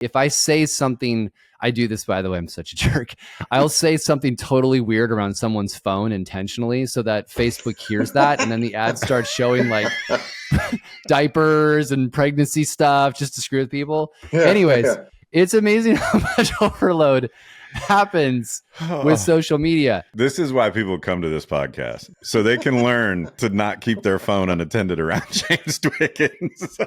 If I say something, I do this, by the way, I'm such a jerk. I'll say something totally weird around someone's phone intentionally so that Facebook hears that. And then the ad starts showing like diapers and pregnancy stuff just to screw with people. Anyways, it's amazing how much overload happens with social media. This is why people come to this podcast, so they can learn to not keep their phone unattended around James Dwiggins.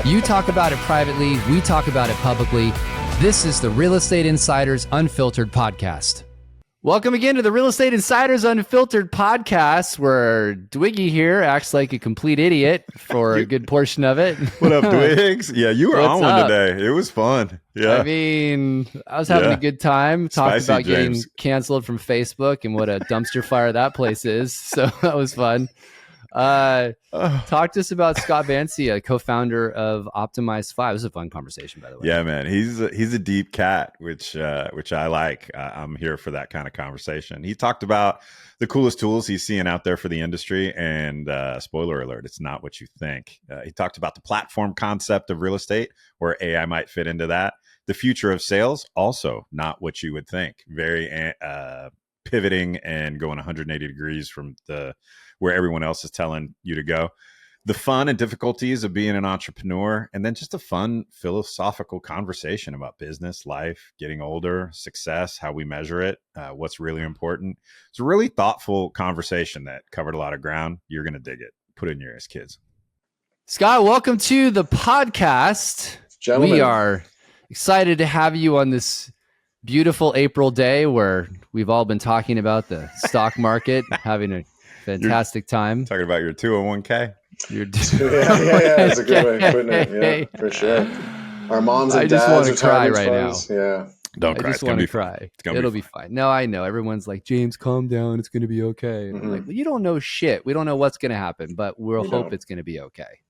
You talk about it privately, we talk about it publicly. This is the Real Estate Insiders Unfiltered podcast. Welcome again to the Real Estate Insiders Unfiltered podcast, where Dwiggy here acts like a complete idiot for a good portion of it. What up, Dwiggs? Yeah, you were on one today. It was fun. Yeah, I mean, I was having a good time talking Spicy about getting James. canceled from Facebook and what a dumpster fire that place is. So that was fun. Talk to us about Scott Vancea, co-founder of Optimized 5. This is a fun conversation, by the way. Yeah, man, he's a deep cat, which I like. I'm here for that kind of conversation. He talked about the coolest tools he's seeing out there for the industry, and spoiler alert, it's not what you think. He talked about the platform concept of real estate, where AI might fit into that. The future of sales, also not what you would think. Very pivoting and going 180 degrees from where everyone else is telling you to go. The fun and difficulties of being an entrepreneur, and then just a fun philosophical conversation about business, life, getting older, success, how we measure it, what's really important. It's a really thoughtful conversation that covered a lot of ground. You're going to dig it. Put it in your ears, kids. Scott, welcome to the podcast. Gentlemen. We are excited to have you on this beautiful April day where we've all been talking about the stock market, having a fantastic time. Talking about your 201k. Yeah, that's a good way of putting it. Yeah, for sure. Our moms and I just dads want to cry right funds. now. Yeah. Don't cry. I just want to cry. It'll be fine. No, I know. Everyone's like, James, calm down. It's going to be okay. And I'm like, well, you don't know shit. We don't know what's going to happen, but we'll hope it's going to be okay.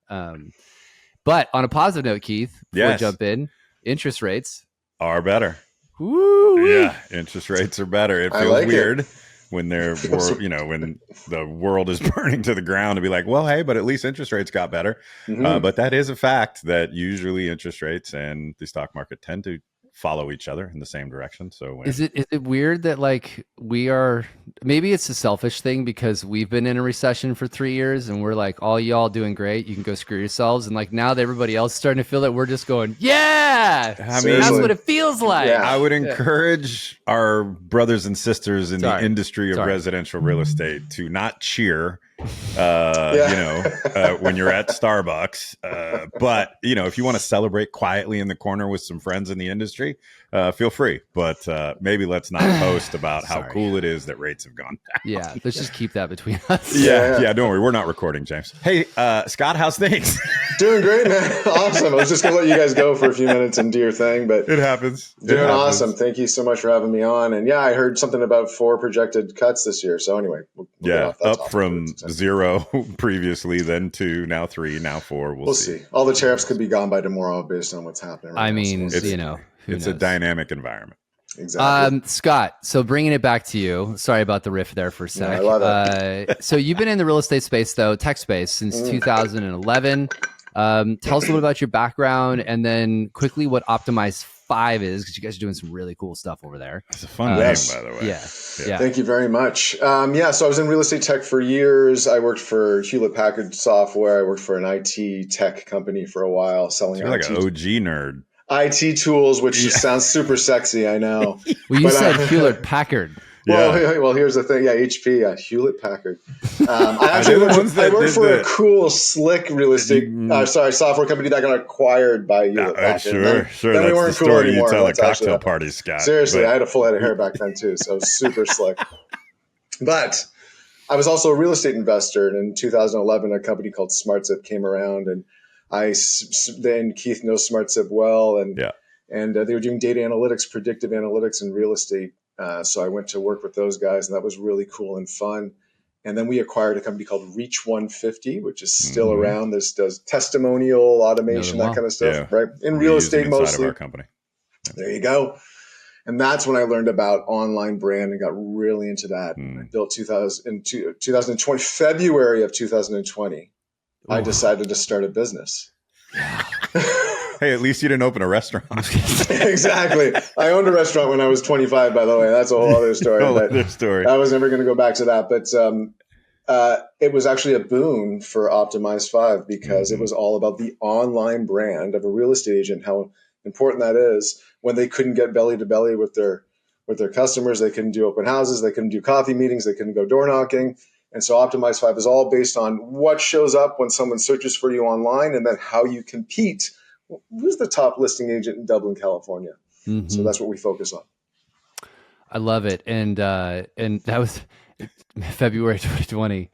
But on a positive note, Keith, before we jump in, interest rates are better. Woo! Yeah, interest rates are better. It feels weird when when the world is burning to the ground to be like, well, hey, but at least interest rates got better. But that is a fact that usually interest rates and the stock market tend to follow each other in the same direction. So is it weird that like we are, maybe it's a selfish thing because we've been in a recession for 3 years and we're like, all y'all doing great, you can go screw yourselves, and like now that everybody else is starting to feel that we're just going, yeah, I mean, that's what it feels like. I would encourage our brothers and sisters in the industry of residential real estate to not cheer when you're at Starbucks, but if you want to celebrate quietly in the corner with some friends in the industry, feel free, but maybe let's not post about how cool it is that rates have gone down. Yeah, let's just keep that between us. Yeah, don't worry, we're not recording, James. Hey, Scott, how's things? Doing great, man. Awesome. I was just gonna let you guys go for a few minutes and do your thing, but it happens. Doing awesome. Thank you so much for having me on. And yeah, I heard something about 4 projected cuts this year. So anyway, we'll up from 0 previously, then 2, now 3, now 4. We'll see. All the tariffs could be gone by tomorrow based on what's happening right I now. mean, So it's a dynamic environment. Exactly. Scott, so bringing it back to you. Sorry about the riff there for a sec. Yeah, I love it. So you've been in the real estate space, though, tech space, since 2011. Tell us a little about your background, and then quickly what Optimized 5 is, because you guys are doing some really cool stuff over there. It's a fun name, by the way. Yeah. Thank you very much. So I was in real estate tech for years. I worked for Hewlett-Packard Software. I worked for an IT tech company for a while, selling You're like an OG nerd. IT tools, which just sounds super sexy. I know. Well, you said Hewlett-Packard. Well, here's the thing. Yeah, HP, Hewlett-Packard. I actually worked for a cool, slick real estate, software company that got acquired by Hewlett-Packard. Sure. Then That's we weren't the cool story anymore. you tell at cocktail parties, Scott. Seriously, I had a full head of hair back then too, so super slick. But I was also a real estate investor, and in 2011, a company called SmartZip came around, and then Keith knows SmartZip well, and they were doing data analytics, predictive analytics in real estate. So I went to work with those guys, and that was really cool and fun. And then we acquired a company called Reach 150, which is still around. This does testimonial automation, that kind of stuff, right? In real estate mostly. Of our company. There you go. And that's when I learned about online brand and got really into that. I built 2020, February of 2020. I decided to start a business. Hey, at least you didn't open a restaurant. Exactly. I owned a restaurant when I was 25, by the way. That's a whole other story. I was never going to go back to that. But it was actually a boon for Optimize 5 because it was all about the online brand of a real estate agent, how important that is when they couldn't get belly to belly with their customers. They couldn't do open houses. They couldn't do coffee meetings. They couldn't go door knocking. And so Optimize 5 is all based on what shows up when someone searches for you online and then how you compete. Who's the top listing agent in Dublin, California? Mm-hmm. So that's what we focus on. I love it. And that was February 2020.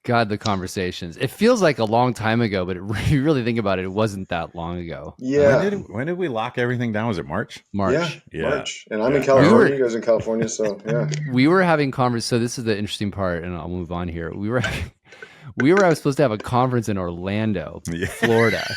God, the conversations. It feels like a long time ago, but you really think about it, it wasn't that long ago. Yeah. When did we lock everything down? Was it March? March. Yeah. March. And I'm in California. You guys in California, so yeah. We were having conversations. So this is the interesting part, and I'll move on here. I was supposed to have a conference in Orlando, Florida.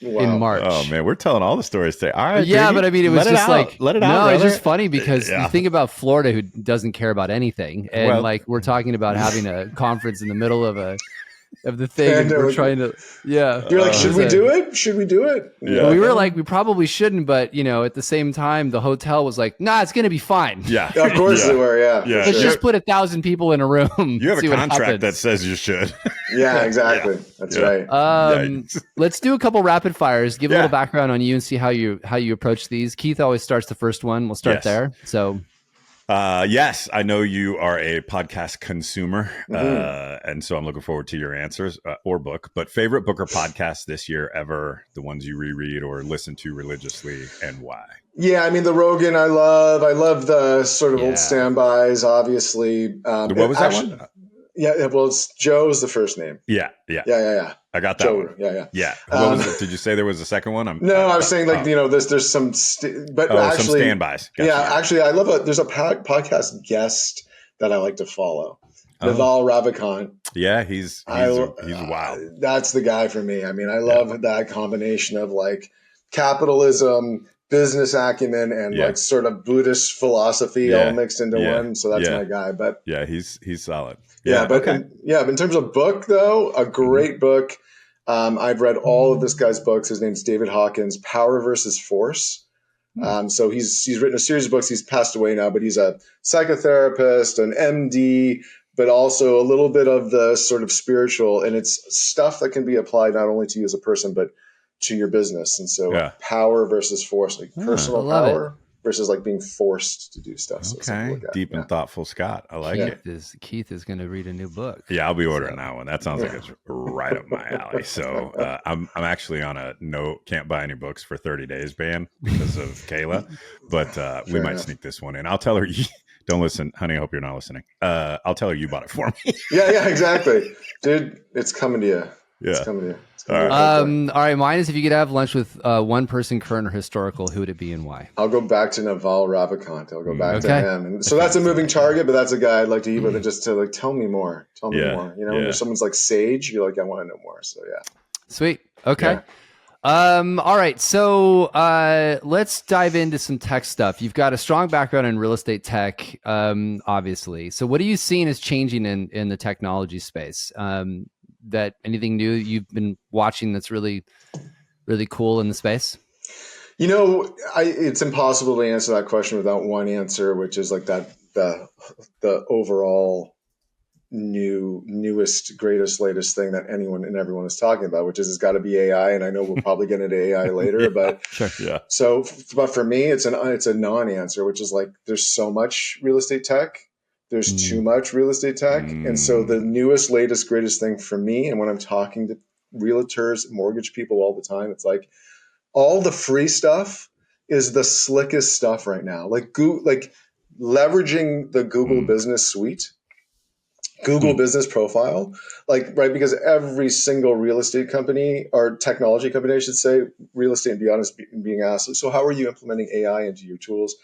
Wow. In March. Oh man, we're telling all the stories today. All right, yeah, but I mean, it was just like let it out. No, brother. It's just funny because you think about Florida, who doesn't care about anything, and like we're talking about having a conference in the middle of the thing, and we're trying to. Yeah, you're like, should we do it? Should we do it? Yeah, we were like, we probably shouldn't, but at the same time, the hotel was like, nah, it's gonna be fine. Yeah, of course they were. Yeah. Let's just put 1,000 people in a room. You have a contract that says you should. Yeah, exactly. That's right. Let's do a couple rapid fires. Give a little background on you and see how you approach these. Keith always starts the first one. We'll start there. So, yes, I know you are a podcast consumer, and so I'm looking forward to your answers or book. But favorite book or podcast this year ever? The ones you reread or listen to religiously, and why? Yeah, I mean the Rogan. I love the sort of old standbys. Obviously, what was that one? Yeah, well, it's Joe's the first name. Yeah. I got that Joe, one. Yeah. What was it? Did you say there was a second one? I was saying there's some, actually some standbys. Gotcha. Yeah, actually, I love there's a podcast guest that I like to follow. Naval Ravikant. Yeah, he's wild. That's the guy for me. I mean, I love that combination of like capitalism, business acumen, and like sort of Buddhist philosophy all mixed into one. So that's my guy. But yeah, he's solid. In terms of book though, a great book. I've read all of this guy's books. His name's David Hawkins, Power versus Force. So he's written a series of books. He's passed away now, but he's a psychotherapist, an MD, but also a little bit of the sort of spiritual, and it's stuff that can be applied not only to you as a person, but to your business. And so power versus force, like personal power versus like being forced to do stuff. So okay. Deep and thoughtful, Scott. I like it. Keith is going to read a new book. Yeah, I'll be ordering that one. That sounds like it's right up my alley. So I'm actually on a can't buy any books for 30 days ban because of Kayla, but we might sneak this one in. I'll tell her, don't listen, honey. I hope you're not listening. I'll tell her you bought it for me. Yeah, exactly. Dude, it's coming to you. Yeah. It's coming to you. All right, mine is if you could have lunch with one person, current or historical, who would it be and why? I'll go back to Naval Ravikant. I'll go back to him. And so that's a moving target, but that's a guy I'd like to eat with, just to like tell me more. Tell me more. When someone's like sage, you're like, I want to know more. So Sweet. Okay. All right. So let's dive into some tech stuff. You've got a strong background in real estate tech, obviously. So what are you seeing is changing in the technology space? That anything new you've been watching that's really, really cool in the space? It's impossible to answer that question without one answer, which is like that the overall newest, greatest, latest thing that anyone and everyone is talking about, which is it's got to be AI. And I know we'll probably get into AI later, but sure. Yeah. So, but for me, it's a non-answer, which is like there's so much real estate tech. There's too much real estate tech. And so the newest, latest, greatest thing for me, and when I'm talking to realtors, mortgage people all the time, it's like all the free stuff is the slickest stuff right now. Like leveraging the Google Business Suite, Google Business Profile, right? Because every single real estate company or technology company, I should say, real estate and beyond is being asked, so how are you implementing AI into your tools?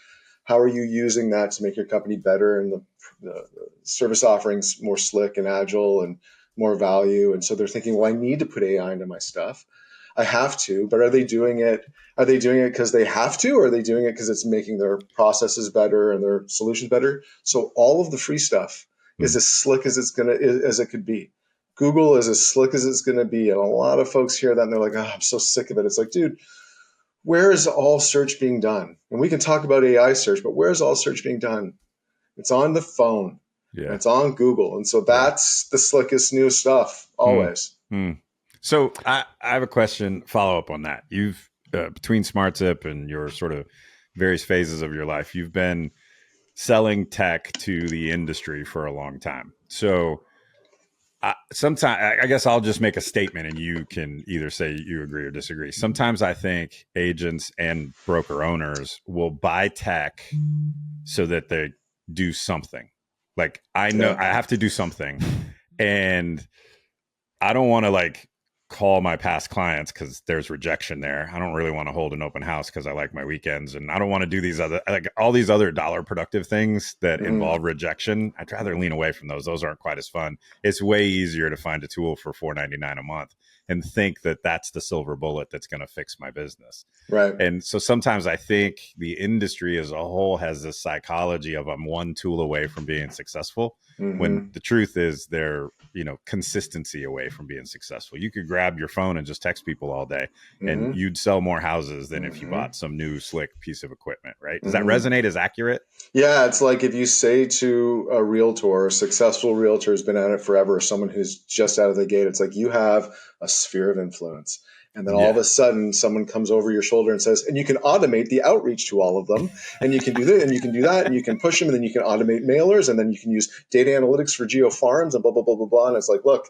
How are you using that to make your company better and the service offerings more slick and agile and more value? And so they're thinking, well, I need to put AI into my stuff. I have to, but are they doing it? Are they doing it because they have to, or are they doing it because it's making their processes better and their solutions better? So all of the free stuff is as slick as it could be. Google is as slick as it's going to be. And a lot of folks hear that and they're like, oh, I'm so sick of it. It's like, dude, where is all search being done? And we can talk about AI search, but where is all search being done? It's on the phone. Yeah. It's on Google. And so that's the slickest new stuff always. So I have a question, follow up on that. You've between SmartZip and your sort of various phases of your life, you've been selling tech to the industry for a long time. So sometimes I guess I'll just make a statement and you can either say you agree or disagree. Sometimes I think agents and broker owners will buy tech so that they do something. Like I know I have to do something, and I don't want to like call my past clients because there's rejection there. I don't really want to hold an open house because I like my weekends, and I don't want to do these other, like all these other dollar productive things that involve rejection. I'd rather lean away from those. Those aren't quite as fun. It's way easier to find a tool for $4.99 a month and think that that's the silver bullet that's going to fix my business. Right. And so sometimes I think the industry as a whole has this psychology of I'm one tool away from being successful, when the truth is they're, consistency away from being successful. You could grab your phone and just text people all day and you'd sell more houses than if you bought some new slick piece of equipment, right? Does that resonate as accurate? Yeah, it's like if you say to a realtor, a successful realtor who's been at it forever, someone who's just out of the gate, it's like you have a sphere of influence. And then all of a sudden someone comes over your shoulder and says, and you can automate the outreach to all of them. And you can do this and you can do that and you can push them and then you can automate mailers and then you can use data analytics for geo farms and blah, blah, blah, blah, blah. And it's like, look,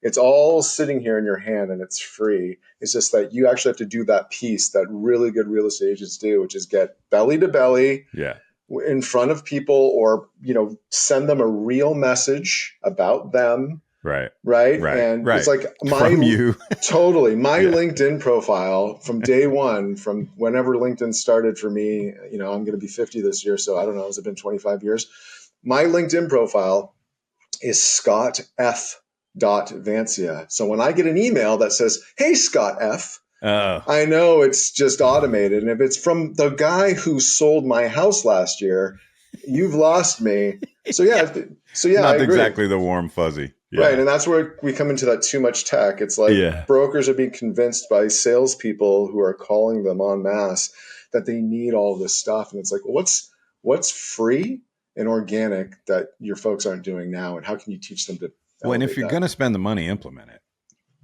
it's all sitting here in your hand and it's free. It's just that you actually have to do that piece that really good real estate agents do, which is get belly to belly in front of people or, send them a real message about them. Right. And it's like my LinkedIn profile from day one, from whenever LinkedIn started for me, I'm going to be 50 this year. So I don't know, has it been 25 years? My LinkedIn profile is Scott F. Vancea. So when I get an email that says, hey, Scott F., I know it's just automated. And if it's from the guy who sold my house last year, you've lost me. So yeah. Not exactly the warm fuzzy. Yeah. Right. And that's where we come into that too much tech. It's like brokers are being convinced by salespeople who are calling them en masse that they need all this stuff. And it's like, well, what's free and organic that your folks aren't doing now? And how can you teach them to? Well, and if you're going to spend the money, implement it.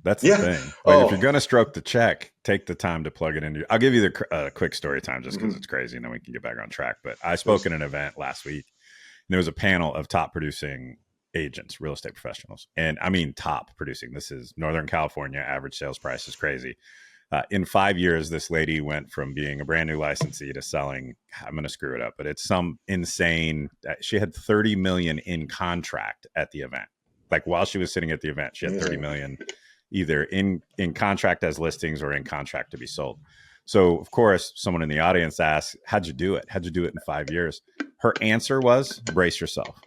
That's the thing. Like if you're going to stroke the check, take the time to plug it into. I'll give you the quick story time just because it's crazy, and then we can get back on track. But I spoke at an event last week, and there was a panel of top producing agents, real estate professionals. And I mean, top producing. This is Northern California. Average sales price is crazy. In 5 years, this lady went from being a brand new licensee to selling, I'm going to screw it up, but it's some insane, she had 30 million in contract at the event. Like while she was sitting at the event, she had 30 million either in contract as listings or in contract to be sold. So of course, someone in the audience asked, how'd you do it? How'd you do it in 5 years? Her answer was, brace yourself,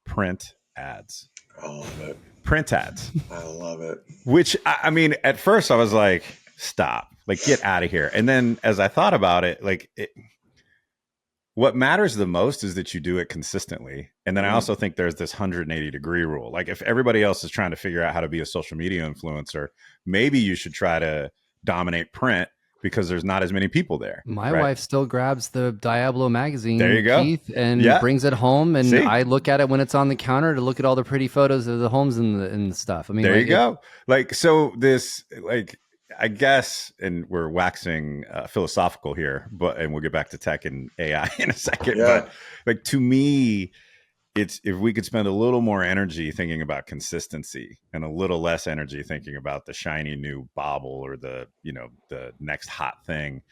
print ads. I love it. Print ads. I love it. Which, I mean, at first I was like, stop, like get out of here. And then as I thought about it, what matters the most is that you do it consistently. And then I also think there's this 180-degree rule. Like if everybody else is trying to figure out how to be a social media influencer, maybe you should try to dominate print because there's not as many people there. My wife still grabs the Diablo magazine, there you go, Keith, and brings it home. And I look at it when it's on the counter to look at all the pretty photos of the homes and the stuff. I mean, there you go. So this, I guess, and we're waxing philosophical here, and we'll get back to tech and AI in a second. Yeah. But to me, it's if we could spend a little more energy thinking about consistency and a little less energy thinking about the shiny new bauble or the next hot thing,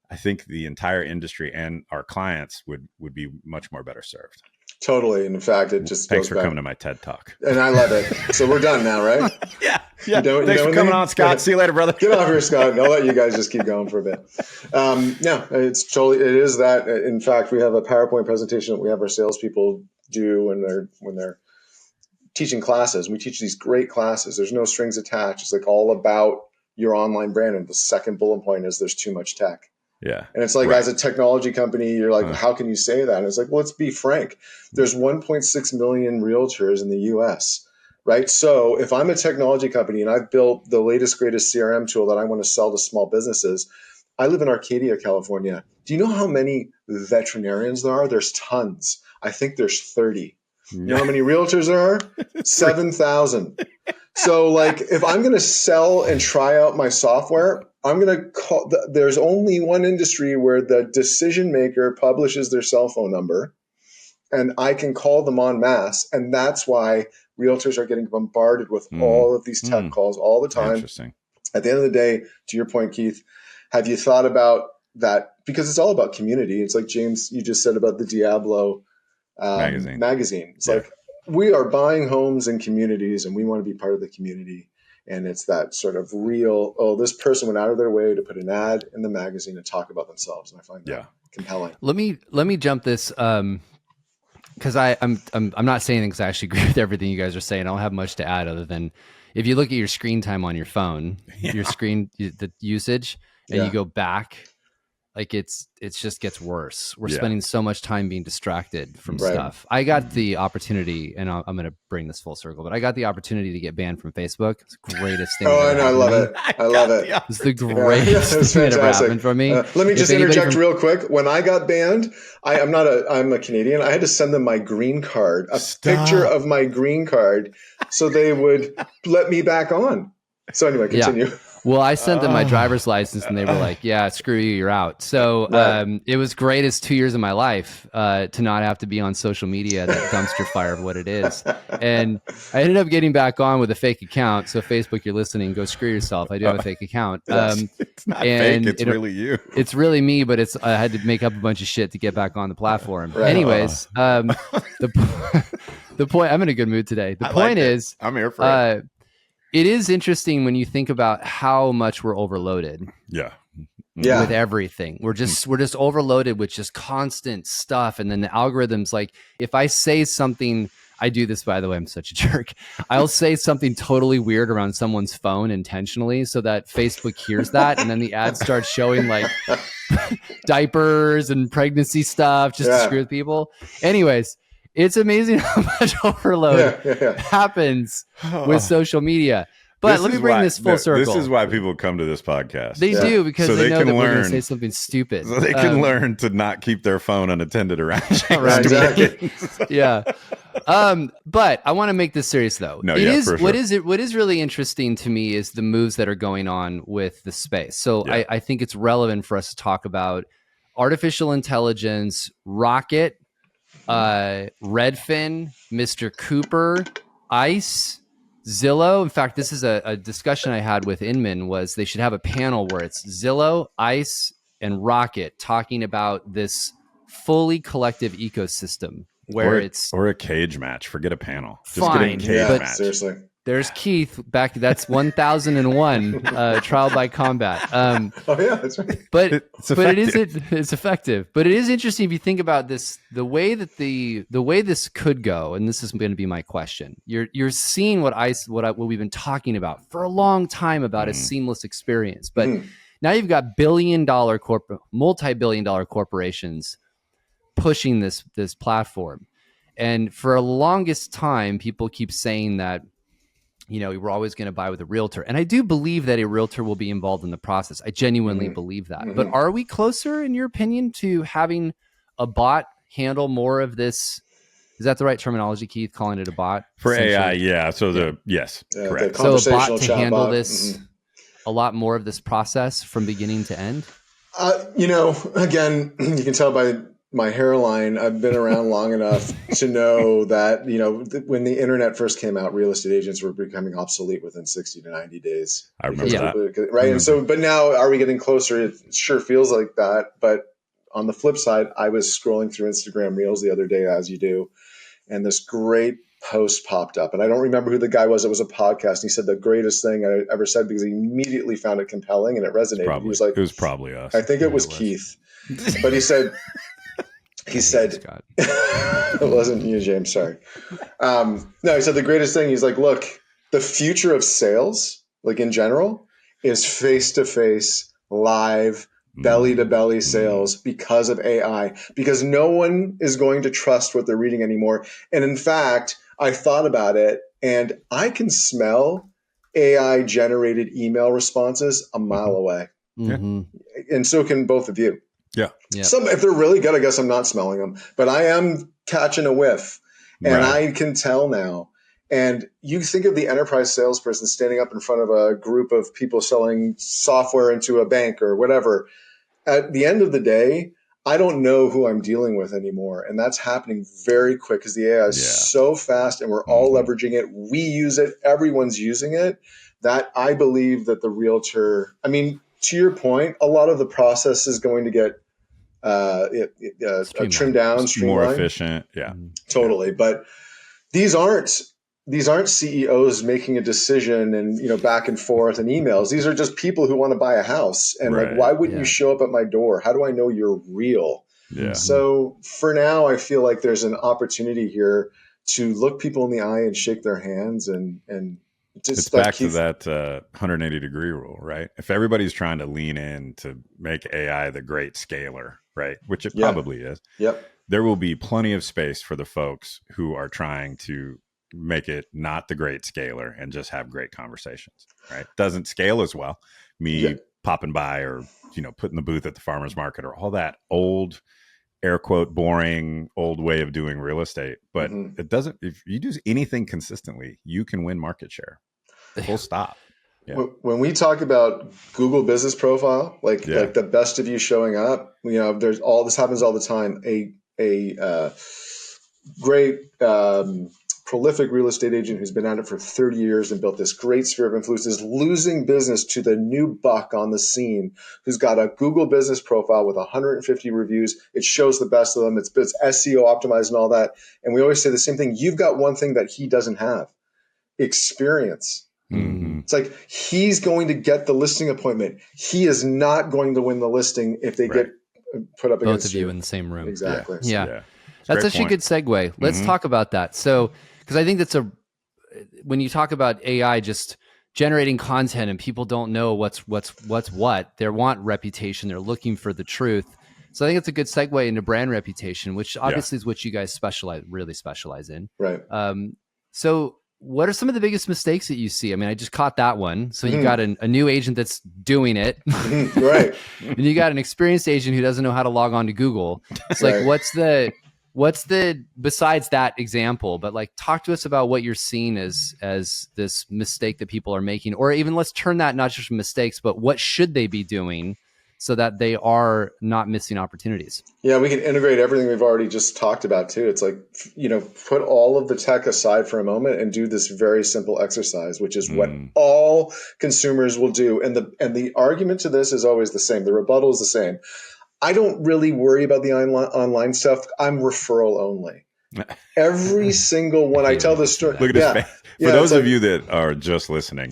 I think the entire industry and our clients would be much more better served. Totally. And in fact, it just thanks for coming to my TED Talk. And I love it. So we're done now, right? Yeah. Thanks for coming on, Scott. See you later, brother. Get off here, Scott. And I'll let you guys just keep going for a bit. It is that. In fact, we have a PowerPoint presentation that we have our salespeople do when they're teaching classes. We teach these great classes. There's no strings attached. It's like all about your online brand. And the second bullet point is there's too much tech. Yeah. And it's like, as a technology company, you're like, how can you say that? And it's like, well, let's be frank. There's 1.6 million realtors in the US, right? So if I'm a technology company and I've built the latest, greatest CRM tool that I want to sell to small businesses, I live in Arcadia, California. Do you know how many veterinarians there are? There's tons. I think there's 30. You know how many realtors there are? 7,000. So like if I'm going to sell and try out my software, I'm going to call, there's only one industry where the decision maker publishes their cell phone number and I can call them en masse. And that's why realtors are getting bombarded with all of these tech calls all the time. Interesting. At the end of the day, to your point, Keith, have you thought about that? Because it's all about community. It's like James, you just said about the Diablo magazine. It's like we are buying homes and communities and we want to be part of the community. And it's that sort of real, this person went out of their way to put an ad in the magazine and talk about themselves. And I find that compelling. Let me jump this because I'm not saying things. I actually agree with everything you guys are saying. I don't have much to add other than if you look at your screen time on your phone, your screen, the usage, and you go back, like it's just gets worse. We're spending so much time being distracted from stuff. I got the opportunity, and I'm going to bring this full circle, but I got the opportunity to get banned from Facebook. It's the greatest thing. I know. I love it. I love it. It's the greatest thing that ever happened for me. Let me just interject real quick. When I got banned, I'm a Canadian. I had to send them my green card, picture of my green card, so they would let me back on. So anyway, continue. Yeah. Well, I sent them my driver's license and they were like, yeah, screw you, you're out. So it was greatest 2 years of my life to not have to be on social media, that dumpster fire of what it is. And I ended up getting back on with a fake account. So Facebook, you're listening, go screw yourself. I do have a fake account. It's not fake, it's really you. It's really me, but I had to make up a bunch of shit to get back on the platform. Anyways, the point, I'm in a good mood today. The point is, I'm here for it. It is interesting when you think about how much we're overloaded. With everything. We're just overloaded with just constant stuff. And then the algorithms, like if I say something, I do this, by the way, I'm such a jerk. I'll say something totally weird around someone's phone intentionally so that Facebook hears that. And then the ads start showing like diapers and pregnancy stuff just to screw with people. Anyways, it's amazing how much overload happens with social media. But let me bring this full circle. This is why people come to this podcast. They do, because they know that we're going to say something stupid. So they can learn to not keep their phone unattended around. Exactly. But I want to make this serious, though. For sure. What is really interesting to me is the moves that are going on with the space. So I think it's relevant for us to talk about artificial intelligence, Rocket, Redfin, Mr. Cooper, ICE, Zillow. In fact, this is a discussion I had with Inman, was they should have a panel where it's Zillow, ICE, and Rocket talking about this fully collective ecosystem where or a cage match. Forget a panel. Just get a cage match. Seriously. There's Keith back. That's 1001 trial by combat. That's right. But it's effective. But it is interesting if you think about this, the way this could go. And this is going to be my question. You're seeing what we've been talking about for a long time about a seamless experience. But now you've got multi-billion-dollar corporations pushing this platform, and for the longest time, people keep saying that, we're always going to buy with a realtor. And I do believe that a realtor will be involved in the process. I genuinely believe that. But are we closer, in your opinion, to having a bot handle more of this? Is that the right terminology, Keith, calling it a bot? For AI, yeah. So yes, correct. So a bot to handle this, a lot more of this process from beginning to end? Again, you can tell by my hairline, I've been around long enough to know that, when the internet first came out, real estate agents were becoming obsolete within 60 to 90 days. I remember that. Right. And so, but now are we getting closer? It sure feels like that. But on the flip side, I was scrolling through Instagram Reels the other day, as you do, and this great post popped up. And I don't remember who the guy was. It was a podcast. And he said the greatest thing I ever said because he immediately found it compelling and it resonated. He was like, it was probably us. I think it was Keith. But he said, it wasn't you, James. Sorry. No, he said the greatest thing. He's like, look, the future of sales, like in general, is face-to-face, live, belly-to-belly sales because of AI, because no one is going to trust what they're reading anymore. And in fact, I thought about it, and I can smell AI generated email responses a mile away. Mm-hmm. And so can both of you. Yeah. Some, if they're really good, I guess I'm not smelling them, but I am catching a whiff, and I can tell now. And you think of the enterprise salesperson standing up in front of a group of people selling software into a bank or whatever. At the end of the day, I don't know who I'm dealing with anymore. And that's happening very quick because the AI is so fast and we're all leveraging it. We use it. Everyone's using it. That I believe that the realtor, I mean, to your point, a lot of the process is going to get trimmed down, streamlined. More efficient. Yeah. Totally. But these aren't CEOs making a decision and, back and forth and emails. These are just people who want to buy a house. And like, why wouldn't you show up at my door? How do I know you're real? Yeah. So for now, I feel like there's an opportunity here to look people in the eye and shake their hands and just it's back to that 180-degree rule, right? If everybody's trying to lean in to make AI the great scaler, right? Which it probably is. Yep. There will be plenty of space for the folks who are trying to make it not the great scaler and just have great conversations, right? Doesn't scale as well. Popping by or, putting the booth at the farmer's market or all that old, air quote, boring, old way of doing real estate. But it doesn't, if you do anything consistently, you can win market share. Full stop. Yeah. When we talk about Google Business Profile, like the best of you showing up, there's this happens all the time. A great prolific real estate agent who's been at it for 30 years and built this great sphere of influence is losing business to the new buck on the scene who's got a Google Business Profile with 150 reviews. It shows the best of them. It's SEO optimized and all that. And we always say the same thing. You've got one thing that he doesn't have: experience. Mm-hmm. It's like he's going to get the listing appointment. He is not going to win the listing if they get put up against both of you in the same room. Exactly. Yeah. That's actually a good segue. Let's talk about that. So, because I think when you talk about AI just generating content and people don't know what's what, they want reputation, they're looking for the truth. So I think it's a good segue into brand reputation, which obviously is what you guys really specialize in. Right. So what are some of the biggest mistakes that you see? I mean, I just caught that one. So you got a new agent that's doing it. Right. And you got an experienced agent who doesn't know how to log on to Google. It's like, what's the besides that example, but like talk to us about what you're seeing as this mistake that people are making, or even let's turn that not just mistakes, but what should they be doing so that they are not missing opportunities? Yeah, we can integrate everything we've already just talked about too. It's like, put all of the tech aside for a moment and do this very simple exercise, which is what all consumers will do. And the argument to this is always the same. The rebuttal is the same. I don't really worry about the online stuff. I'm referral only. Every single one. I tell this story. Look at his face. For those of you that are just listening,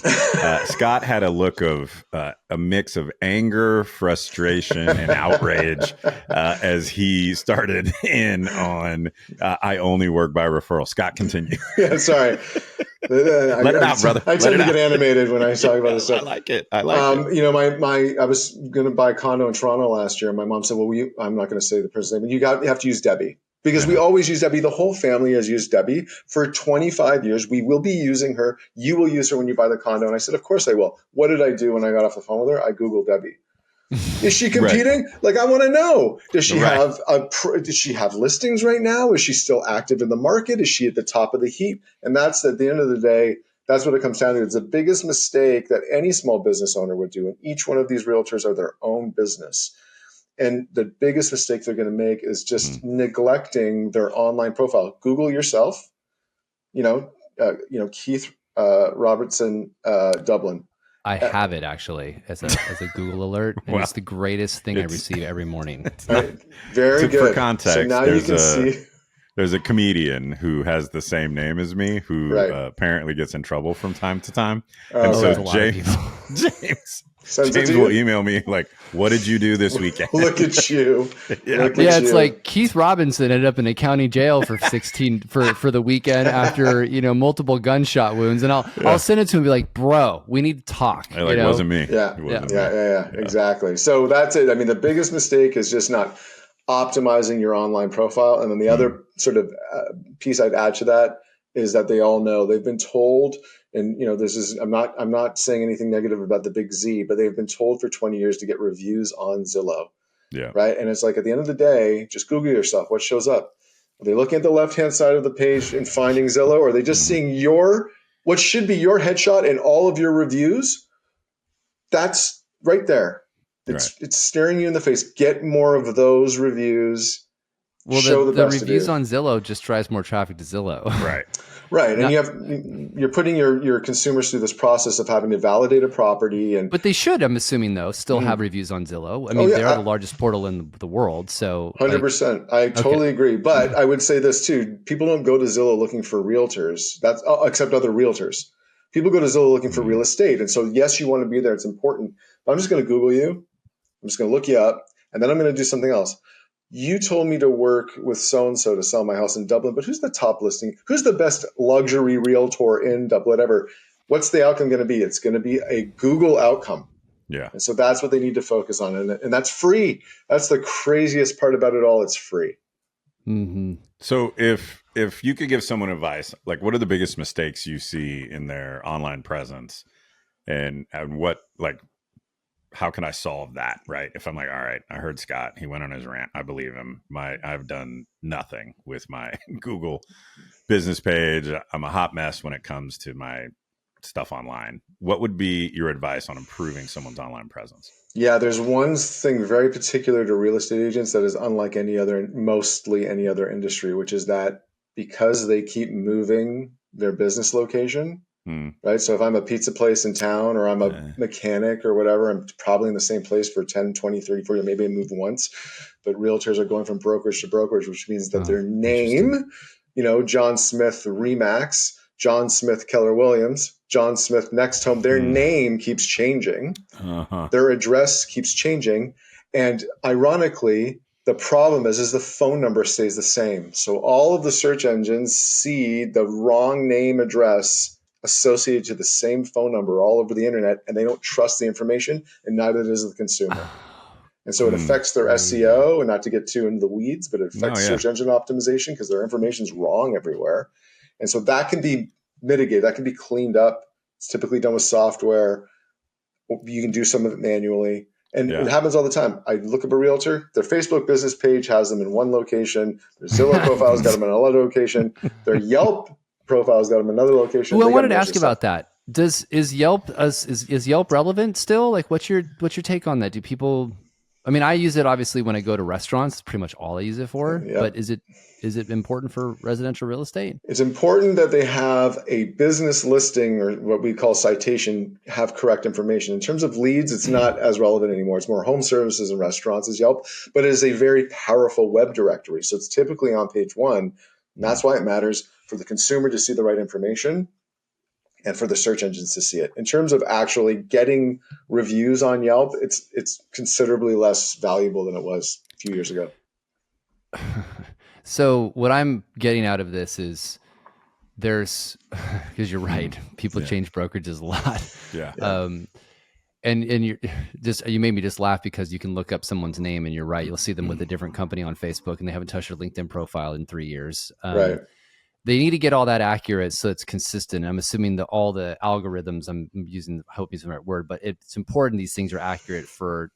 Scott had a look of a mix of anger, frustration, and outrage as he started in on I only work by referral. Scott, continue. Yeah, sorry. Let it out, brother. I tend to get animated when I talk about this stuff. I like it. I was going to buy a condo in Toronto last year, and my mom said, "Well, I'm not going to say the person's name, but you have to use Debbie." Because we always use Debbie. The whole family has used Debbie for 25 years. We will be using her. You will use her when you buy the condo. And I said, of course I will. What did I do when I got off the phone with her? I Googled Debbie. Is she competing? Like, I want to know. Does she does she have listings right now? Is she still active in the market? Is she at the top of the heap? And that's at the end of the day, that's what it comes down to. It's the biggest mistake that any small business owner would do. And each one of these realtors are their own business. And the biggest mistake they're going to make is just neglecting their online profile. Google yourself, Keith Robertson, Dublin. I have it actually as a Google alert. And it's the greatest thing I receive every morning. Very good. For context, so now you can see. There's a comedian who has the same name as me who apparently gets in trouble from time to time. And so James will email me like, what did you do this weekend? Look at you. It's like Keith Robinson ended up in a county jail for 16 for the weekend after, multiple gunshot wounds. And I'll send it to him and be like, bro, we need to talk. It wasn't me. Yeah, exactly. So that's it. I mean, the biggest mistake is just not optimizing your online profile. And then the other sort of piece I'd add to that is that they all know they've been told, and I'm not saying anything negative about the big Z, but they've been told for 20 years to get reviews on Zillow. Yeah. Right. And it's like, at the end of the day, just Google yourself. What shows up? Are they looking at the left-hand side of the page and finding Zillow? Or are they just seeing what should be your headshot in all of your reviews? That's right there. It's staring you in the face. Get more of those reviews. Well, the reviews on Zillow just drives more traffic to Zillow. Right. Right. And you're putting your consumers through this process of having to validate a property. But they should, I'm assuming, though, still have reviews on Zillow. I mean, they are the largest portal in the world. So 100%. I totally agree. But I would say this too. People don't go to Zillow looking for realtors. That's except other realtors. People go to Zillow looking for real estate. And so, yes, you want to be there. It's important. But I'm just going to Google you. I'm just going to look you up. And then I'm going to do something else. You told me to work with so-and-so to sell my house in Dublin, but who's the top listing? Who's the best luxury realtor in Dublin, whatever? What's the outcome going to be? It's going to be a Google outcome. Yeah. And so that's what they need to focus on. And that's free. That's the craziest part about it all. It's free. Mm-hmm. So if you could give someone advice, like what are the biggest mistakes you see in their online presence, and what, like, how can I solve that? Right. If I'm like, all right, I heard Scott, he went on his rant. I believe him. I've done nothing with my Google business page. I'm a hot mess when it comes to my stuff online. What would be your advice on improving someone's online presence? Yeah, there's one thing very particular to real estate agents that is unlike mostly any other industry, which is that because they keep moving their business location, right? So if I'm a pizza place in town, or I'm a mechanic or whatever, I'm probably in the same place for 10, 20, 30, 40, maybe I move once. But realtors are going from brokerage to brokerage, which means that their name, John Smith Remax, John Smith Keller Williams, John Smith Next Home, their name keeps changing. Their address keeps changing. And ironically, the problem is the phone number stays the same. So all of the search engines see the wrong name address associated to the same phone number all over the internet, and they don't trust the information, and neither does the consumer. And so it affects their SEO, and not to get too into the weeds, but it affects search engine optimization because their information is wrong everywhere. And so that can be mitigated. That can be cleaned up. It's typically done with software. You can do some of it manually. And it happens all the time. I look up a realtor, their Facebook business page has them in one location. Their Zillow profile's got them in another location. Their Yelp profile's got them in another location. Well, I wanted to ask you about that. Is Yelp relevant still? Like, what's your take on that? Do people? I mean, I use it obviously when I go to restaurants. It's pretty much all I use it for. Yeah. But is it important for residential real estate? It's important that they have a business listing, or what we call citation, have correct information. In terms of leads, it's not as relevant anymore. It's more home services and restaurants as Yelp, but it is a very powerful web directory. So it's typically on page one. And that's why it matters for the consumer to see the right information and for the search engines to see it. In terms of actually getting reviews on Yelp, it's considerably less valuable than it was a few years ago. So what I'm getting out of this is because you're right, people change brokerages a lot. Yeah. And you made me just laugh because you can look up someone's name and you're right. You'll see them with a different company on Facebook and they haven't touched their LinkedIn profile in 3 years. Right. They need to get all that accurate so it's consistent. I'm assuming that all the algorithms I hope using the right word, but it's important these things are accurate for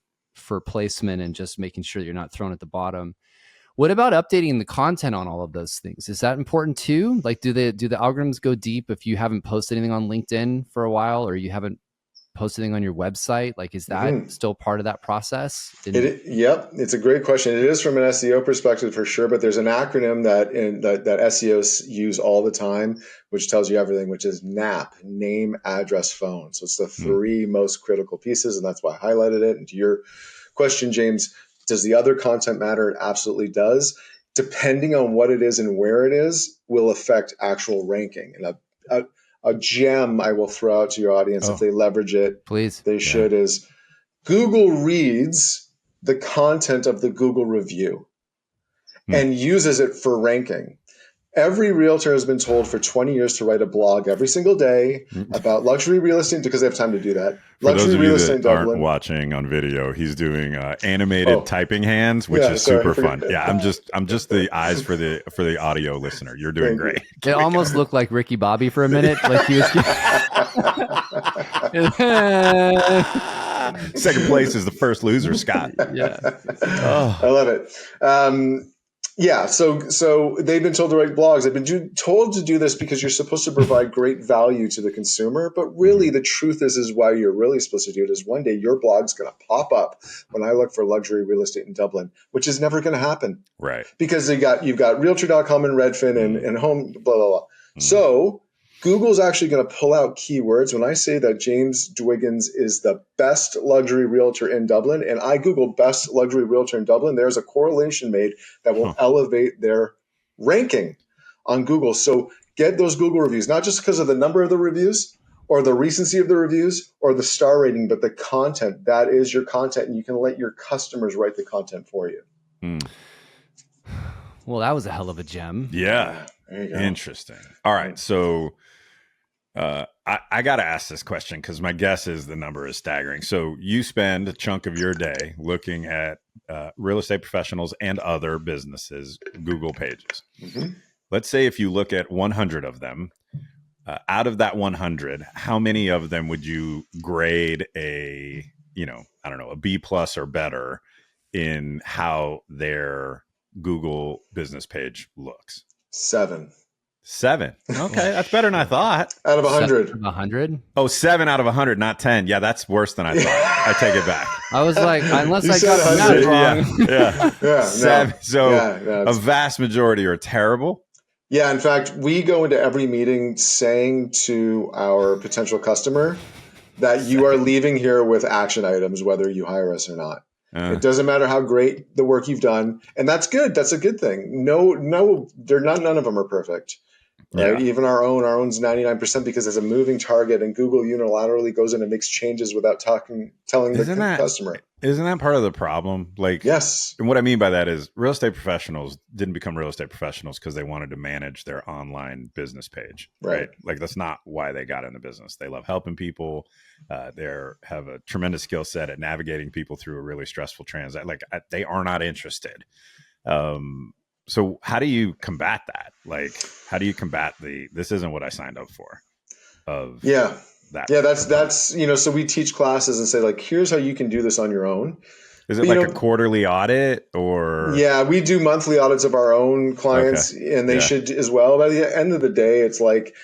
placement and just making sure that you're not thrown at the bottom. What about updating the content on all of those things? Is that important too? Like, do the algorithms go deep if you haven't posted anything on LinkedIn for a while, or you haven't posted anything on your website? Like, is that still part of that process? Yep, it's a great question. It is from an SEO perspective for sure, but there's an acronym that SEOs use all the time, which tells you everything, which is NAP, name, address, phone. So it's the three most critical pieces, and that's why I highlighted it. And to your question, James, does the other content matter? It absolutely does. Depending on what it is and where it is, will affect actual ranking. And a gem I will throw out to your audience if they leverage it, please, they should, is Google reads the content of the Google review and uses it for ranking. Every realtor has been told for 20 years to write a blog every single day about luxury real estate because they have time to do that. For Luxury those of real you estate in that aren't Dublin. watching on video, he's doing animated typing hands, which Yeah, is sorry, super fun. Yeah, I'm just the eyes for the audio listener. You're doing Thank great. It almost looked like Ricky Bobby for a minute, like he was. Second place is the first loser, Scott. Yeah. I love it. Yeah, so they've been told to write blogs. They've been told to do this because you're supposed to provide great value to the consumer. But really, the truth is why you're really supposed to do it is one day your blog's going to pop up when I look for luxury real estate in Dublin, which is never going to happen. Right. Because you've got Realtor.com and Redfin and Home, blah, blah, blah. So Google's actually going to pull out keywords. When I say that James Dwiggins is the best luxury realtor in Dublin, and I Google best luxury realtor in Dublin, there's a correlation made that will elevate their ranking on Google. So get those Google reviews, not just because of the number of the reviews or the recency of the reviews or the star rating, but the content. That is your content, and you can let your customers write the content for you. Well, that was a hell of a gem. Yeah. There you go. Interesting. All right. So I got to ask this question because my guess is the number is staggering. So you spend a chunk of your day looking at real estate professionals and other businesses' Google pages. Let's say if you look at 100 of them, out of that 100, how many of them would you grade a, I don't know, a B plus or better in how their Google business page looks? 7. 7. Okay, that's better than I thought. Out of 100. 7 out of 100? Oh, 7 out of 100, not 10. Yeah, that's worse than I thought. I take it back. I was like, unless You I said got the 100. math wrong. Yeah. 7. So Yeah, a vast majority are terrible. Yeah, in fact, we go into every meeting saying to our potential customer that you are leaving here with action items, whether you hire us or not. It doesn't matter how great the work you've done. And that's good. That's a good thing. No, none of them are perfect. Right. Yeah. Even our own's 99% because it's a moving target and Google unilaterally goes in and makes changes without telling the customer. Isn't that part of the problem? Like, yes. And what I mean by that is real estate professionals didn't become real estate professionals because they wanted to manage their online business page. Right. Like that's not why they got in the business. They love helping people. They have a tremendous skill set at navigating people through a really stressful transaction. Like they are not interested. So how do you combat that? Like, how do you combat this isn't what I signed up for? That's so we teach classes and say like, here's how you can do this on your own. Is it like a quarterly audit or? Yeah, we do monthly audits of our own clients and they should as well. By the end of the day, it's like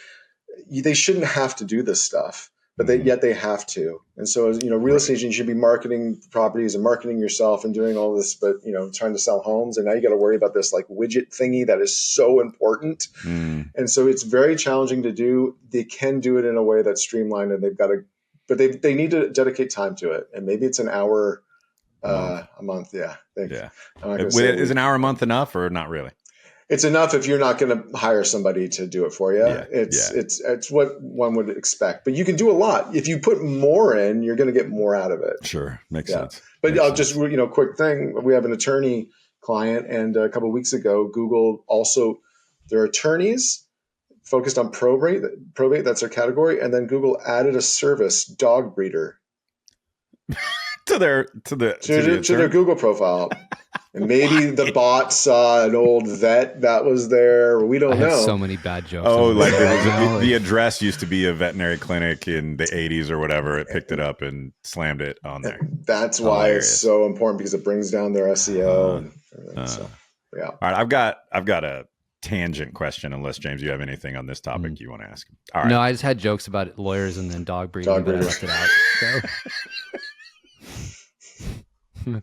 they shouldn't have to do this stuff, but yet they have to. And so, real estate agents should be marketing properties and marketing yourself and doing all this, but, trying to sell homes. And now you got to worry about this like widget thingy that is so important. And so it's very challenging to do. They can do it in a way that's streamlined and but they need to dedicate time to it. And maybe it's an hour a month. Yeah. Yeah. Is an hour a month enough or not really? It's enough if you're not going to hire somebody to do it for you. Yeah, it's what one would expect. But you can do a lot. If you put more in, you're going to get more out of it. Sure. Makes sense. But I'll just, quick thing. We have an attorney client and a couple of weeks ago, Google also, their attorneys focused on probate, that's their category. And then Google added a service, dog breeder. to their Google profile. And maybe the bot saw an old vet that was there. We don't know. So many bad jokes. Oh, like the address used to be a veterinary clinic in the 80s or whatever. It picked it up and slammed it on there. That's why it's so important because it brings down their SEO. So, yeah. All right. I've got a tangent question. Unless James, you have anything on this topic you want to ask? All right. No, I just had jokes about lawyers and then dog breeding, but I left it out. So.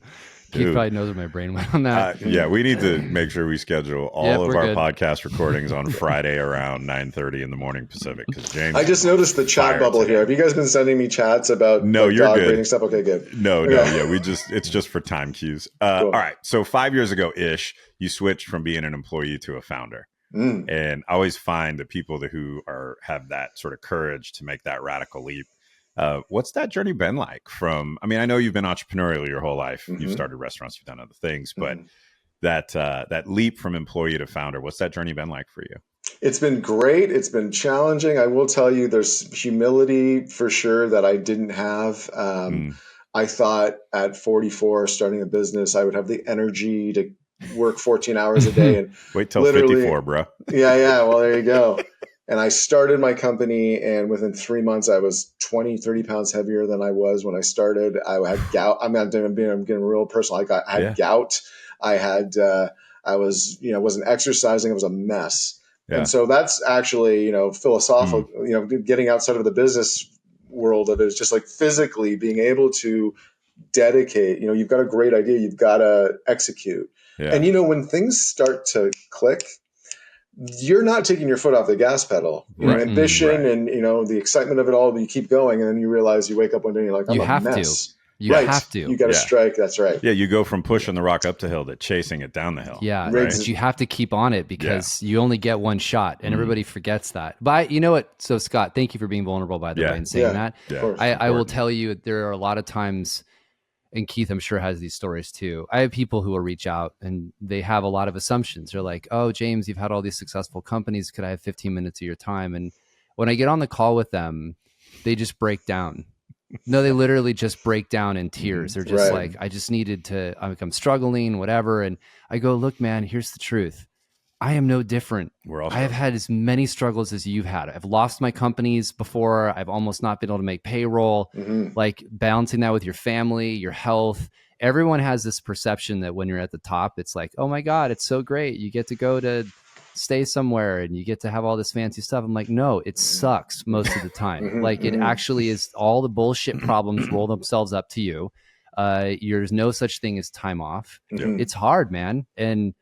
Keith probably knows where my brain went on that. We need to make sure we schedule all of our podcast recordings on Friday around 9:30 in the morning Pacific. Because James, I just noticed the chat bubble here. Have you guys been sending me chats about you're dog good. breeding stuff? Okay, good. No, it's just for time cues. Cool. All right. So 5 years ago ish, you switched from being an employee to a founder. And I always find that people who have that sort of courage to make that radical leap. What's that journey been like I know you've been entrepreneurial your whole life. You've started restaurants, you've done other things, but that leap from employee to founder? What's that journey been like for you? It's been great. It's been challenging. I will tell you, there's humility for sure that I didn't have. I thought at 44, starting a business, I would have the energy to work 14 hours a day. And wait till 54, bro. Yeah. Well, there you go. And I started my company, and within 3 months, I was 20, 30 pounds heavier than I was when I started. I had gout. I'm getting real personal. I had gout. I wasn't exercising. It was a mess. Yeah. And so that's actually, philosophical, getting outside of the business world of it is just like physically being able to dedicate, you've got a great idea. You've got to execute. Yeah. And, when things start to click, you're not taking your foot off the gas pedal. Ambition and, the excitement of it all, you keep going. And then you realize you wake up one day and you're like, I'm a mess. You have to. You got to strike. That's right. Yeah, you go from pushing the rock up the hill to chasing it down the hill. Yeah, right? But you have to keep on it because you only get one shot, and everybody forgets that. But you know what? So Scott, thank you for being vulnerable, by the way, and saying that. Yeah. I will tell you, there are a lot of times, and Keith, I'm sure, has these stories too. I have people who will reach out, and they have a lot of assumptions. They're like, oh, James, you've had all these successful companies. Could I have 15 minutes of your time? And when I get on the call with them, they just break down. No, they literally just break down in tears. They're just like, I just needed to, I'm struggling, whatever. And I go, look, man, here's the truth. I am no different. I have had as many struggles as you've had. I've lost my companies before. I've almost not been able to make payroll, like balancing that with your family, your health. Everyone has this perception that when you're at the top, it's like, oh my God, it's so great. You get to go to stay somewhere and you get to have all this fancy stuff. I'm like, no, it sucks most of the time. Like it actually is, all the bullshit problems roll themselves up to you. There's no such thing as time off. It's hard, man. And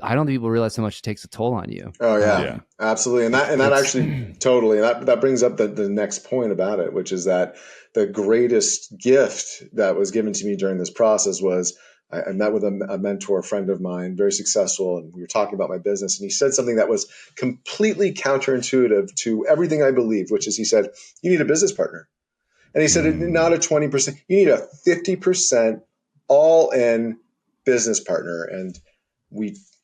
I don't think people realize how much it takes a toll on you. Oh yeah, absolutely. And that actually totally, and that brings up the next point about it, which is that the greatest gift that was given to me during this process was I met with a mentor friend of mine, very successful, and we were talking about my business. And he said something that was completely counterintuitive to everything I believed, which is he said, you need a business partner. And he said, not a 20%, you need a 50% all-in business partner. And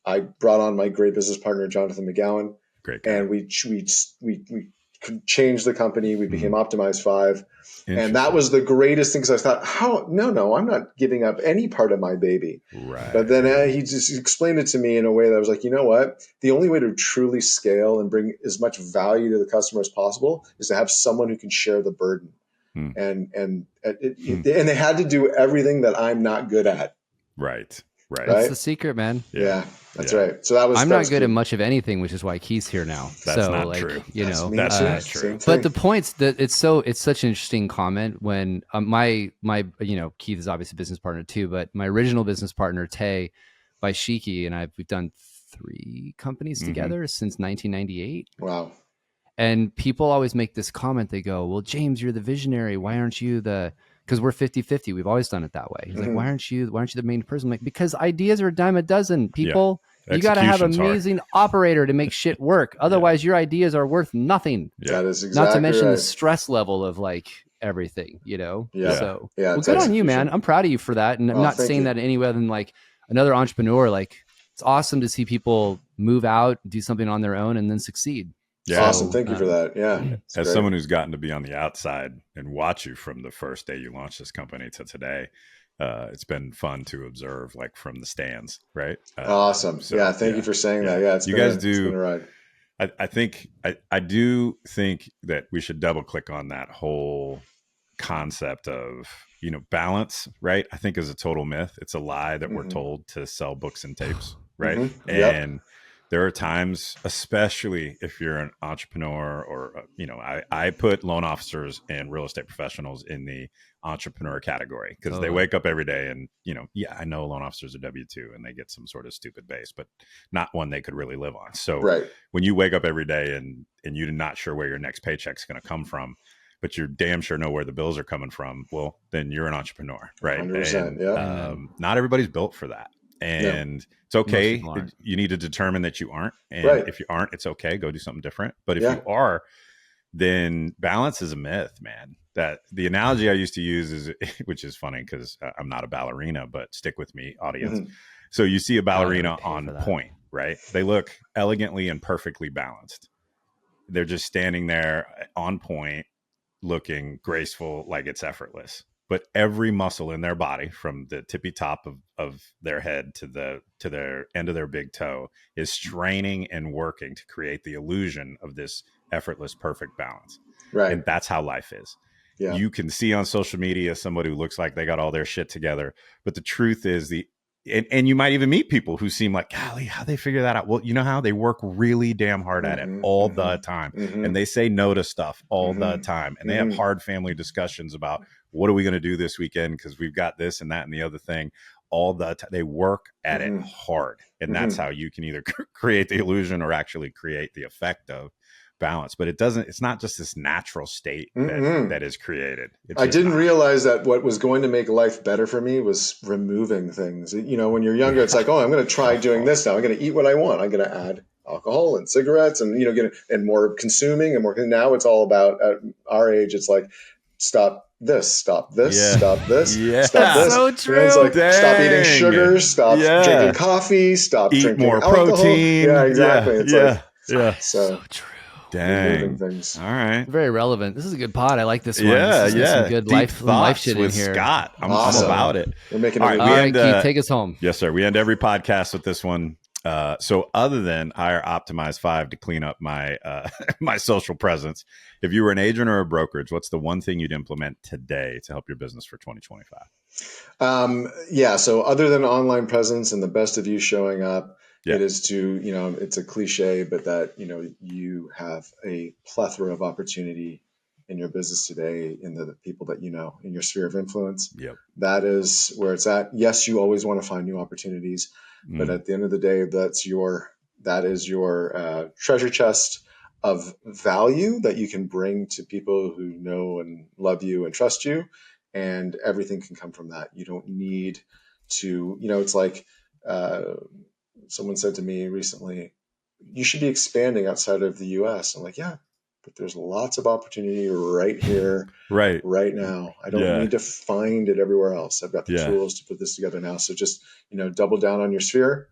I brought on my great business partner, Jonathan McGowan. Great guy. And we changed the company. We became Optimize 5. And that was the greatest thing, because I thought, no, I'm not giving up any part of my baby. Right. But then he just explained it to me in a way that I was like, you know what? The only way to truly scale and bring as much value to the customer as possible is to have someone who can share the burden. And they had to do everything that I'm not good at. Right. That's the secret, man. Yeah, that's right. So I'm not good at much of anything, which is why Keith's here now. That's not true. That's not true. But the points that it's such an interesting comment when my Keith is obviously a business partner too, but my original business partner Tay by Shiki and we've done 3 companies together since 1998. Wow. And people always make this comment. They go, well, James, you're the visionary. Why aren't you because we're 50-50. We've always done it that way. He's like, why aren't you the main person? I'm like, because ideas are a dime a dozen, people. You got to have an amazing operator to make shit work. Otherwise, your ideas are worth nothing. That is exactly not to mention right. the stress level of like everything, Yeah. So, well, good on you, man. I'm proud of you for that. And I'm not saying that any way other than like another entrepreneur. Like, it's awesome to see people move out, do something on their own, and then succeed. Yeah. Awesome. Thank you for that. Yeah. As someone who's gotten to be on the outside and watch you from the first day you launched this company to today, it's been fun to observe, like from the stands, right? Awesome. So, thank you for saying that. Yeah, you guys do. It's been a ride. I do think that we should double click on that whole concept of balance, right? I think is a total myth. It's a lie that we're told to sell books and tapes, right? And there are times, especially if you're an entrepreneur or, I put loan officers and real estate professionals in the entrepreneur category because they wake up every day and, I know loan officers are W-2 and they get some sort of stupid base, but not one they could really live on. So when you wake up every day and you're not sure where your next paycheck's going to come from, but you're damn sure know where the bills are coming from, well, then you're an entrepreneur, right? 100%, and, not everybody's built for that. And it's okay. You need to determine that you aren't. And if you aren't, it's okay. Go do something different. But if you are, then balance is a myth, man. That the analogy I used to use is, which is funny because I'm not a ballerina, but stick with me, audience. So you see a ballerina would pay for on that. point, right? They look elegantly and perfectly balanced. They're just standing there on point, looking graceful, like it's effortless. But every muscle in their body, from the tippy top of their head to their end of their big toe, is straining and working to create the illusion of this effortless, perfect balance. Right. And that's how life is. Yeah. You can see on social media somebody who looks like they got all their shit together, but the truth is and you might even meet people who seem like, golly, how they figure that out? Well, you know how they work really damn hard at it all the time. And they say no to stuff all the time. And they have hard family discussions about what are we going to do this weekend? Because we've got this and that and the other thing all the time. They work at it hard. And that's how you can either create the illusion or actually create the effect of balance. But it's not just this natural state that is created. I didn't realize that what was going to make life better for me was removing things. You know, when you're younger, it's like, oh, I'm going to try doing this now. I'm going to eat what I want. I'm going to add alcohol and cigarettes and, and more consuming and more. Now it's all about, at our age, it's like, stop this, stop this, stop this, stop this. So true. And it's like, stop eating sugar, stop drinking coffee, stop Eat drinking more alcohol. Protein. Yeah, exactly. It's like, so true. Dang. Things. All right. Very relevant. This is a good pod. I like this one. Yeah, this is some good life shit in here. Scott. I'm about it. We're making all right, Keith, take us home. Yes, sir. We end every podcast with this one. So other than hire Optimize 5 to clean up my my social presence, if you were an agent or a brokerage, what's the one thing you'd implement today to help your business for 2025? So other than online presence and the best of you showing up, it is to, it's a cliche, but that, you have a plethora of opportunity in your business today in the people that in your sphere of influence. Yep. That is where it's at. Yes, you always want to find new opportunities, but at the end of the day, that is your treasure chest of value that you can bring to people who know and love you and trust you, and everything can come from that. You don't need to, it's like someone said to me recently, you should be expanding outside of the US. I'm like, yeah, but there's lots of opportunity right here, right now. I don't need to find it everywhere else. I've got the tools to put this together now. So just, double down on your sphere,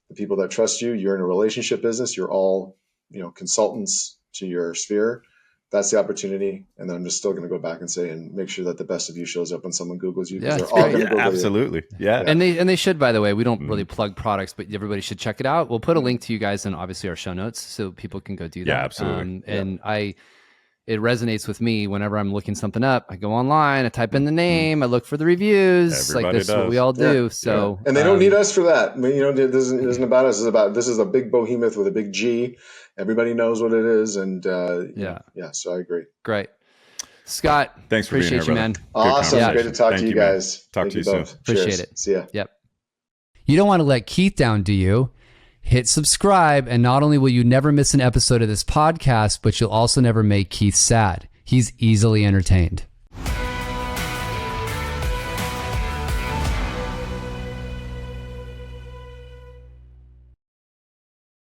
the people that trust you. You're in a relationship business. You're all, consultants to your sphere. That's the opportunity. And then I'm just still going to go back and say, and make sure that the best of you shows up when someone Googles you. Yeah, they're all going to Google absolutely. you. Yeah. And they should, by the way, we don't really plug products, but everybody should check it out. We'll put a link to you guys in obviously our show notes so people can go do that. Yeah, absolutely. And it resonates with me whenever I'm looking something up. I go online, I type in the name, I look for the reviews. Everybody this is what we all do. Yeah. So, and they don't need us for that. I mean, this isn't about us. This is a big behemoth with a big G. Everybody knows what it is. And so I agree. Great. Scott, thanks for appreciate being here, you, brother. man. Awesome. Great to talk to you guys. Talk to you soon. Appreciate it. See ya. Yep. You don't want to let Keith down, do you? Hit subscribe, and not only will you never miss an episode of this podcast, but you'll also never make Keith sad. He's easily entertained.